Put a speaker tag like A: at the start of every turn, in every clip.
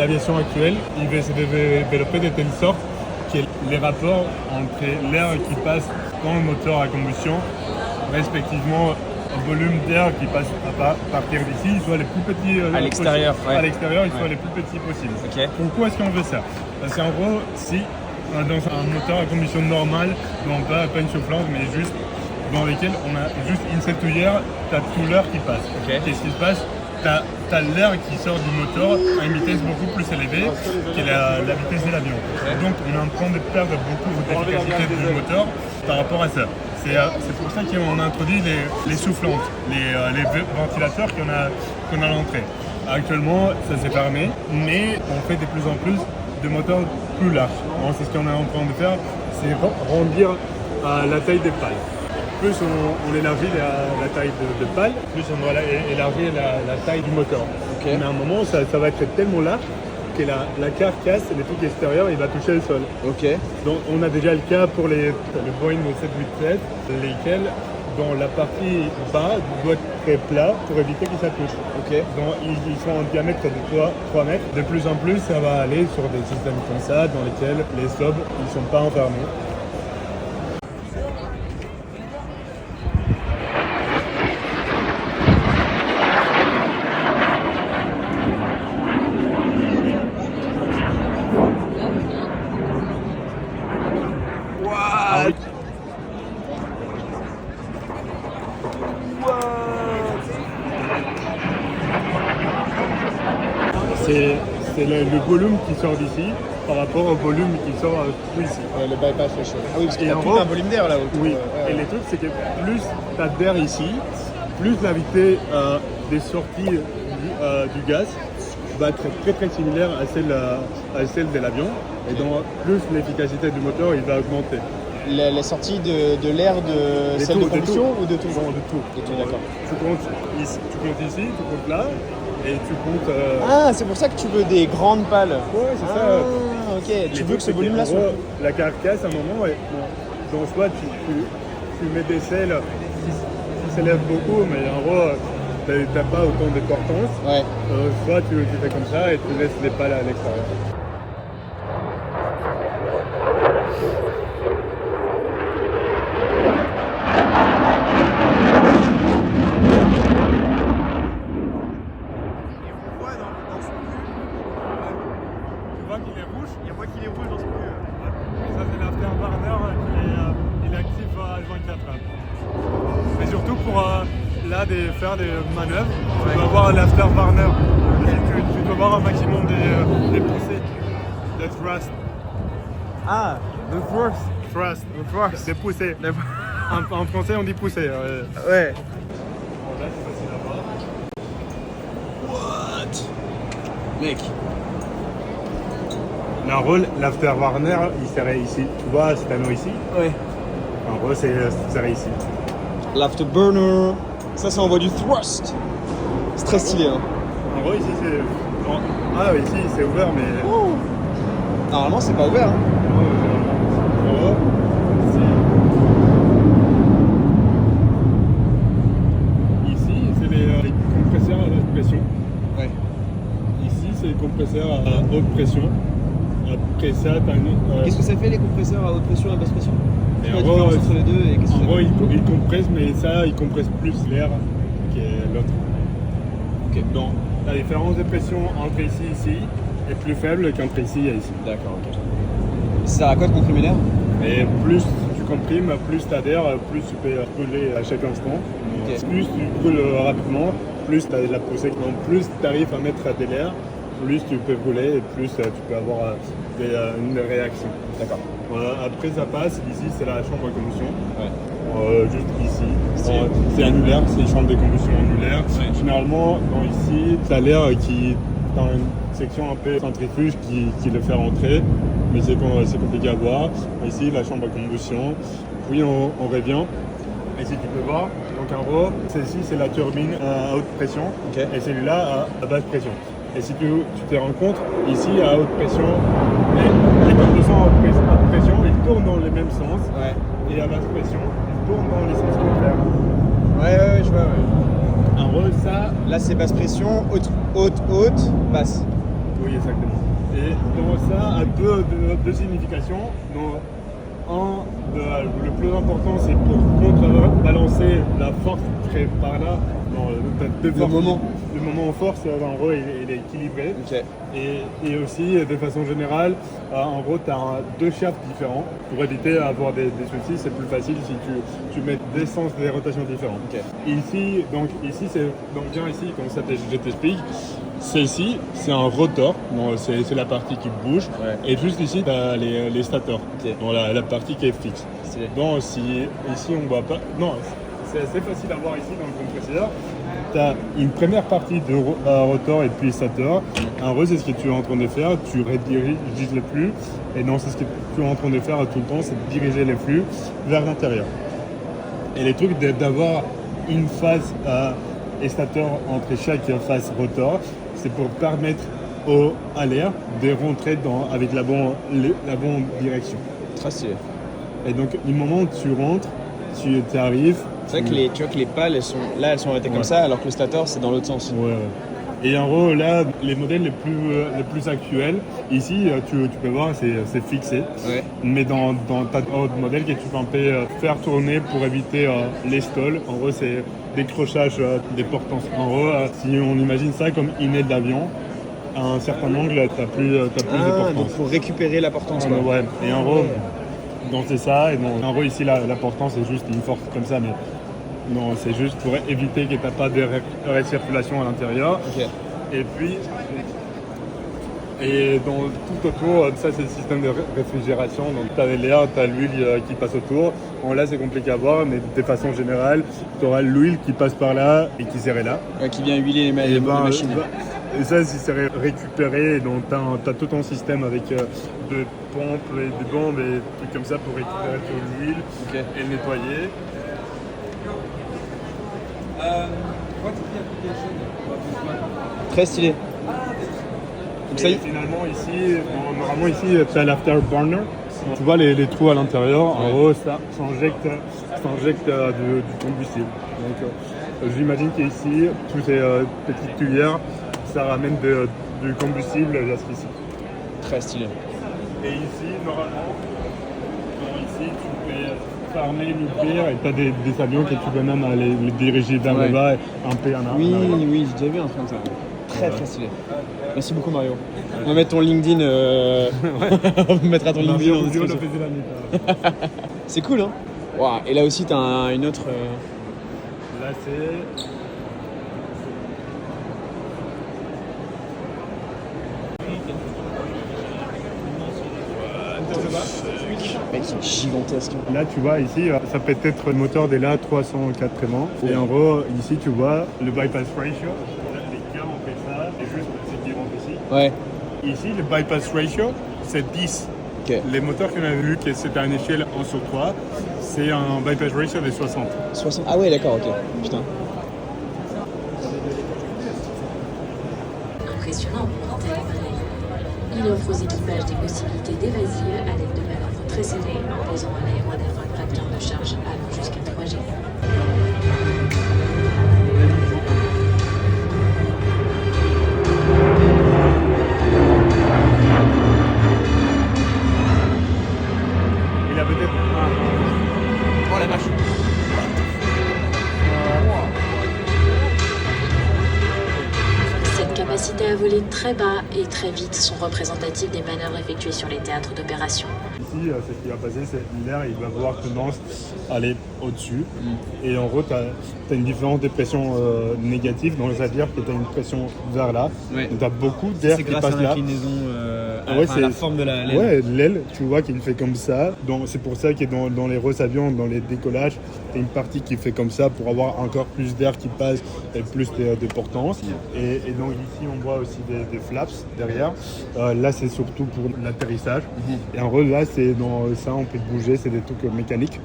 A: l'aviation actuelle, il va se développer de telle sorte que les rapports entre l'air qui passe dans le moteur à combustion, respectivement au volume d'air qui passe à partir d'ici, soit les plus petits
B: à l'extérieur,
A: à l'extérieur, ils soient les plus petits possibles.
B: Okay.
A: Pourquoi est-ce qu'on veut ça? Parce qu'en gros, si dans un moteur à combustion normale, non pas à peine chauffante, mais juste dans lequel on a juste une seule touillère, tu as tout l'air qui passe.
B: Okay.
A: Qu'est-ce qui se passe? Tu as l'air qui sort du moteur à une vitesse beaucoup plus élevée que la vitesse de l'avion. Okay. Donc on est en train de perdre beaucoup d'efficacité du moteur par rapport à ça. C'est pour ça qu'on a introduit les soufflantes, les ventilateurs qu'on a à l'entrée. Actuellement, ça s'est fermé, mais on fait de plus en plus de moteurs plus larges. C'est ce qu'on est en train de faire, c'est rendir la taille des pales. Plus on élargit la taille de pale, plus on doit élargir la taille du moteur. Okay. Mais à un moment, ça va être tellement large que la carcasse, les trucs extérieurs, il va toucher le sol.
B: Okay.
A: Donc on a déjà le cas pour le Boeing 787, lesquels dans la partie bas doit être très plat pour éviter que ça touche.
B: Okay.
A: Donc ils sont en diamètre de 3 mètres. De plus en plus, ça va aller sur des systèmes comme ça, dans lesquels les sobs ne sont pas enfermés. C'est le volume qui sort d'ici par rapport au volume qui sort ici.
B: Le bypass ratio. Ah oui, parce qu'il y a tout un volume d'air là-haut.
A: Oui, et le truc c'est que plus tu as d'air ici, plus la vitesse des sorties du gaz va être très très similaire à celle de l'avion. Et donc plus l'efficacité du moteur il va augmenter.
B: Les sorties de l'air de celle de combustion ou de tout?
A: Non, de tout.
B: De tout, d'accord.
A: Tu comptes ici, tu comptes là. Et tu comptes.
B: Ah, c'est pour ça que tu veux des grandes pales.
A: Ouais, c'est ça.
B: Ok, tu veux que ce volume-là soit.
A: La carcasse, à un moment, donc soit tu mets des selles qui s'élèvent beaucoup, mais en gros, t'as pas autant de portance.
B: Ouais.
A: Soit tu fais comme ça et tu laisses les pales à l'extérieur. Faire des manœuvres, tu vas voir l'afterburner. Tu dois voir un maximum des poussées, de thrust.
B: Ah, the thrust.
A: Thrust.
B: The thrust.
A: Des poussées. En français, on dit poussées.
B: Ouais.
A: Bon, là, c'est facile à voir.
B: What? Mec.
A: En gros, l'afterburner, il serait ici. Tu vois cet anneau ici?
B: Ouais.
A: En gros, ça serait ici.
B: L'afterburner. Ça envoie du thrust. C'est très stylé. Hein.
A: En gros, ici, c'est. Ah, ici, c'est ouvert, mais.
B: Oh. Normalement, c'est pas ouvert. Hein.
A: En gros, ici, c'est les compresseurs à basse pression.
B: Ouais.
A: Ici, c'est les compresseurs à haute pression. Après ça, t'as une.
B: Qu'est-ce que ça fait les compresseurs à haute pression et à basse pression?
A: Et
B: la différence entre les deux et qu'est-ce que
A: en gros, ils compressent, mais ça, ils compressent plus l'air que l'autre.
B: Ok.
A: Donc, la différence de pression entre ici et ici est plus faible qu'entre ici et ici.
B: D'accord, ok. Ça sert à quoi de comprimer l'air?
A: Et plus tu comprimes, plus tu as d'air, plus tu peux brûler à chaque instant.
B: Okay.
A: Plus tu brûles rapidement, plus tu as de la poussée. Donc, plus tu arrives à mettre de l'air, plus tu peux brûler et plus tu peux avoir une réaction.
B: D'accord.
A: Après ça passe, ici c'est la chambre de combustion.
B: Ouais.
A: Juste ici. C'est annulaire, c'est une chambre de combustion annulaire. Ouais. Généralement, ici, tu as l'air qui dans une section un peu centrifuge qui le fait rentrer, mais c'est compliqué à voir. Ici, la chambre de combustion. Puis on revient. Ici, tu peux voir. Donc en gros, celle-ci, c'est la turbine à haute pression.
B: Okay.
A: Et celui-là à basse pression. Et si tu te rends compte, ici à haute pression, les composants à haute pression, ils tournent dans le même sens.
B: Ouais.
A: Et à basse pression, ils tournent dans les sens contraires.
B: Ouais, je vois, ouais.
A: En gros, ça.
B: Là, c'est basse pression, haute, basse.
A: Oui, exactement. Et donc ça a deux significations. Donc, le plus important, c'est pour contrebalancer la force créée par là.
B: Le moment.
A: Le moment en force, en gros, il est équilibré.
B: Ok.
A: Et aussi, de façon générale, en gros, tu as deux shafts différents. Pour éviter d'avoir des soucis, c'est plus facile si tu mets des sens, des rotations différentes.
B: Ok.
A: Ici, bien ici, comme ça, je t'explique. Celle-ci, c'est un rotor, donc c'est la partie qui bouge.
B: Ouais.
A: Et juste ici, tu as les stators,
B: Ok.
A: donc la partie qui est fixe.
B: Stylé.
A: Donc ici, on voit pas. Non, c'est assez facile à voir ici dans le compresseur. Tu as une première partie de rotor et puis stator. En gros, c'est ce que tu es en train de faire. Tu rediriges les flux. Et non, c'est ce que tu es en train de faire tout le temps, c'est de diriger les flux vers l'intérieur. Et les trucs d'avoir une phase et stator entre chaque phase rotor, c'est pour permettre à l'air de rentrer avec la bonne direction.
B: Très stylé.
A: Et donc, du moment où tu rentres, tu arrives.
B: C'est vrai que tu vois que les pales, elles sont arrêtées comme ça, alors que le stator, c'est dans l'autre sens.
A: Ouais. Et en gros, là, les modèles les plus actuels, ici, tu peux voir, c'est fixé.
B: Ouais.
A: Mais dans ta autre modèle que tu peux faire tourner pour éviter les stalls, en gros, c'est décrochage des portances. En gros, si on imagine ça comme une aile d'avion, à un certain angle, tu n'as plus de portance.
B: Donc pour récupérer la portance.
A: Ouais. Et en gros, donc c'est ça. Et donc, en gros, ici, la portance, c'est juste une force comme ça, mais non, c'est juste pour éviter que tu n'aies pas de récirculation à l'intérieur.
B: Ok.
A: Et puis, tout autour, ça c'est le système de réfrigération. Donc tu as l'air, tu as l'huile qui passe autour. Bon, là c'est compliqué à voir, mais de façon générale, tu auras l'huile qui passe par là et qui serait là.
B: Ouais, qui vient huiler les machines.
A: Et ça, c'est récupéré. Donc tu as tout un système avec de pompes et des bombes et des trucs comme ça pour récupérer toute l'huile et le nettoyer.
B: Très stylé. Donc ça y est.
A: Finalement ici, normalement ici, tu as l'afterburner. Tu vois les trous à l'intérieur. En gros, ça injecte du combustible. Donc j'imagine qu'ici, toutes ces petites tuyères, ça ramène du combustible jusqu'ici.
B: Très stylé.
A: Et ici, normalement, ici, tu peux farmer, nucléaire et tu as des avions que tu peux même les diriger vers le bas, un peu en arrière.
B: Oui, j'ai déjà vu un truc comme ça. Très stylé. Merci beaucoup Mario. On va mettre ton LinkedIn. On mettra ton LinkedIn en description. C'est cool hein. Wow. Et là aussi t'as une autre.
A: Là c'est.
B: Mec, c'est gigantesque.
A: Là, tu vois, ici, ça peut être le moteur des là 304 aimants. Et en gros, ici, tu vois le bypass ratio. Les gars ont fait ça, et juste, c'est qui rentre ici.
B: Ouais.
A: Ici, le bypass ratio, c'est 10.
B: Okay.
A: Les moteurs qu'on a vu, que c'était à une échelle 1 sur 3, c'est un bypass ratio de 60.
B: 60. Ah ouais, d'accord, ok. Putain.
C: Impressionnant pour un tel appareil. Il offre aux équipages des possibilités d'évasives à l'aide de manœuvres très serrées en posant à l'aéronef un tracteur de charge allant jusqu'à 3G.
A: Il a peut-être
B: Oh la vache.
C: Cette capacité à voler très bas et très vite sont représentatives des manœuvres effectuées sur les théâtres d'opération.
A: Ici, ce qui va passer, c'est l'air, il va avoir tendance à aller au-dessus. Et en gros, tu as une différence de pression négative, donc ça veut dire que tu as une pression vers là.
B: Ouais.
A: Donc tu as beaucoup d'air qui passe là.
B: C'est la forme de l'aile.
A: Ouais, l'aile, tu vois qu'il fait comme ça. Donc c'est pour ça que dans les grosses avions, dans les décollages, tu as une partie qui fait comme ça pour avoir encore plus d'air qui passe et plus de portance. Et donc ici, on voit aussi des flaps derrière. Là, c'est surtout pour l'atterrissage. Et en gros, là, c'est dans ça, on peut bouger, c'est des trucs mécaniques.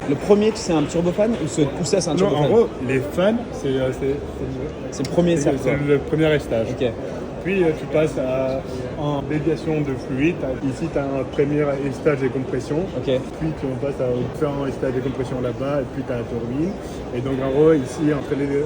B: Le premier, c'est un turbofan ou ça, c'est un
A: Non,
B: turbofan?
A: en gros, les fans, c'est
B: C'est le premier cercle.
A: c'est le premier stage.
B: Ok.
A: Puis tu passes en déviation de fluide. Ici, tu as un premier stage de compression.
B: Ok.
A: Puis tu passes à différents stages de compression là-bas. Et puis tu as la turbine. Et donc, en gros, ici, entre les deux,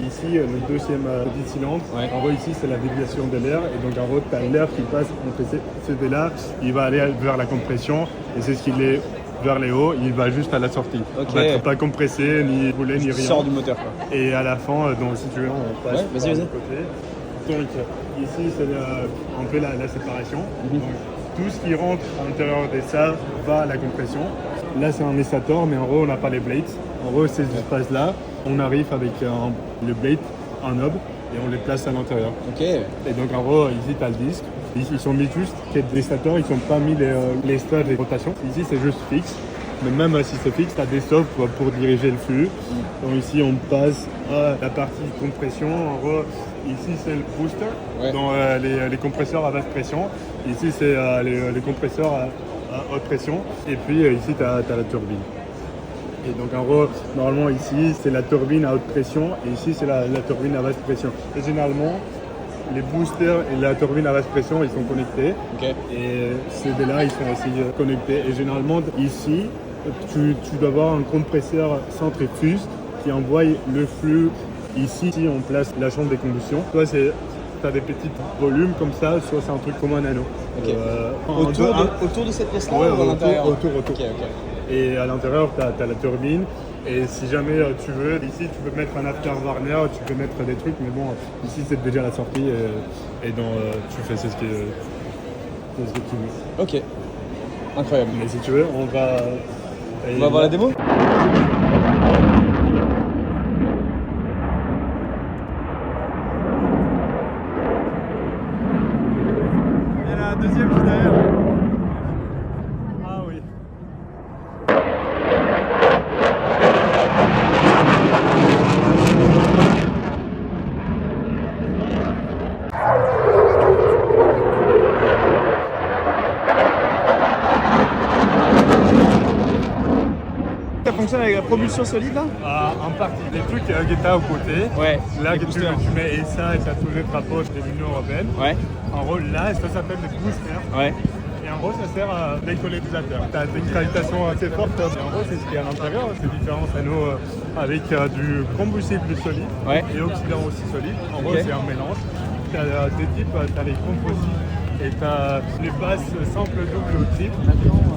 A: ici, le deuxième petit cylindre.
B: Ouais.
A: En gros, ici, c'est la déviation de l'air. Et donc, en gros, tu as l'air qui passe entre ces là. Il va aller vers la compression. Et c'est ce qu'il est vers les hauts. Il va juste à la sortie.
B: Ok.
A: Il va être pas compressé, ni roulé, ni
B: Il
A: rien.
B: sort du moteur, quoi.
A: Et à la fin, donc, si tu veux, on passe
B: Ouais, vas-y,
A: par
B: vas-y.
A: le côté. Donc ici, c'est un peu la séparation. Donc, tout ce qui rentre à l'intérieur des salles va à la compression. Là, c'est un estator, mais en gros, on n'a pas les blades. En gros, ces espaces-là, on arrive avec le blade, un knob, et on les place à l'intérieur.
B: Ok.
A: Et donc, en gros, ici, tu as le disque. Ici, ils sont mis juste, les estators, ils sont pas mis les stages de rotation. Ici, c'est juste fixe. Mais même si c'est fixe, tu as des stops pour diriger le flux. Donc ici, on passe à la partie compression. En gros, ici, c'est le booster,
B: Ouais.
A: dans les compresseurs à basse pression. Ici, c'est les compresseurs à haute pression. Et puis ici, tu as la turbine. Et donc en gros, normalement ici, c'est la turbine à haute pression. Et ici, c'est la turbine à basse pression. Et généralement, les boosters et la turbine à basse pression, ils sont connectés.
B: Ok.
A: Et ces deux-là, ils sont aussi connectés. Et généralement, ici, tu dois avoir un compresseur centrifuge qui envoie le flux. Ici, on place la chambre de combustion. Soit tu as des petits volumes comme ça, soit c'est un truc comme un anneau.
B: Ok. Autour de cette pièce-là
A: Ouais,
B: ou à l'intérieur?
A: autour.
B: Ok.
A: Et à l'intérieur, tu as la turbine. Et si jamais tu veux, ici, tu peux mettre un afterburner, tu peux mettre des trucs. Mais bon, ici, c'est déjà la sortie. Et donc, tu fais ce que tu veux.
B: Ok. Incroyable.
A: Mais si tu veux, on va
B: voir la démo?
A: Il y a la deuxième juste derrière. Ah oui.
B: Ça fonctionne avec la propulsion solide là?
A: En partie, des trucs que tu as aux côtés.
B: Ouais.
A: Là,
B: les
A: que tu
B: boosters.
A: mets et ça touche ta poche de l'Union Européenne.
B: Ouais.
A: En gros, là, ça s'appelle des boosters.
B: Ouais.
A: Et en gros, ça sert à l'écolysateur. Tu as une gravitation assez forte. Et en gros, c'est ce qui est à l'intérieur. C'est différent à nous avec du combustible solide
B: Ouais.
A: et oxydant aussi solide. En gros,
B: Ok.
A: c'est un mélange. Tu as des types, tu as les composites et tu as les basses simples, double ou triple.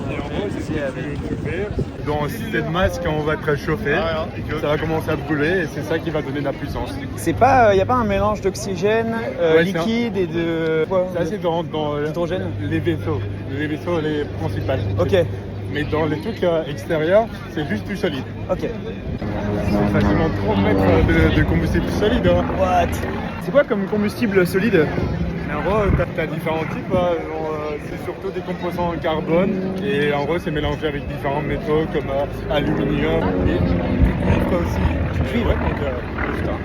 A: Et en gros, c'est ce que tu fais. Dans cette masse, quand on va être chauffé, ça va commencer à brûler et c'est ça qui va donner de la puissance.
B: C'est pas, y a pas un mélange d'oxygène
A: Ouais,
B: liquide et de quoi?
A: Ça, c'est dans
B: Hydrogène.
A: les vaisseaux. Les vaisseaux, les principales.
B: Ok.
A: Mais dans les trucs extérieurs, c'est juste du solide.
B: Ok.
A: C'est facilement 30 mètres de combustible solide. Hein.
B: What? C'est quoi comme combustible solide?
A: Mais en gros, tu as différents types. C'est surtout des composants en carbone. Et en gros, c'est mélangé avec différents métaux comme aluminium et du cuivre aussi. Du cuivre, ouais, donc,